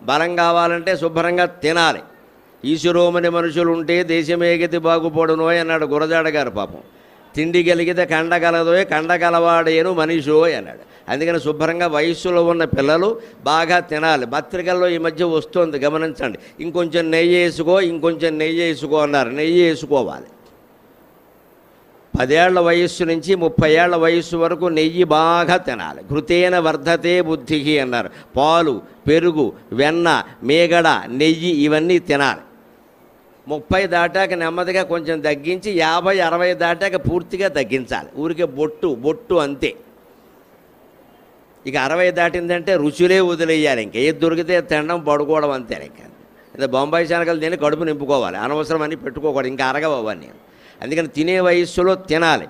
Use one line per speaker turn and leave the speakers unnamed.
బలం కావాలంటే శుభ్రంగా తినాలి. ఈశ్వరోమని మనుషులు ఉంటే దేశమేగతి బాగుపడునోయ్ అన్నాడు గురజాడ గారు. పాపం తిండి కలిగితే కండగలదోయ్ కండగలవాడేను మనిషోయ్ అన్నాడు. అందుకని శుభ్రంగా వయస్సులో ఉన్న పిల్లలు బాగా తినాలి. పత్రికల్లో ఈ మధ్య వస్తుంది, గమనించండి. ఇంకొంచెం నెయ్యి వేసుకో, ఇంకొంచెం నెయ్యి వేసుకో అన్నారు. నెయ్యి వేసుకోవాలి. 10 ఏళ్ల వయస్సు నుంచి 30 ఏళ్ల వయస్సు వరకు నెయ్యి బాగా తినాలి. ఘృతేన వర్ధతే బుద్ధి అన్నారు. పాలు, పెరుగు, వెన్న, మేగడ, నెయ్యి ఇవన్నీ తినాలి. 30 దాటాక నెమ్మదిగా కొంచెం తగ్గించి 50, 60 దాటాక పూర్తిగా తగ్గించాలి. ఊరికే బొట్టు అంతే. ఇక 60 దాటిందంటే రుచులే వదిలేయాలి. ఇంకా ఏది దొరికితే తినడం, పడుకోవడం అంతే. ఇంకా బొంబాయి శనగలు తిని కడుపు నింపుకోవాలి. అనవసరం అని పెట్టుకోకూడదు, ఇంకా అరగవు అవన్నీ. అందుకని తినే వయస్సులో తినాలి.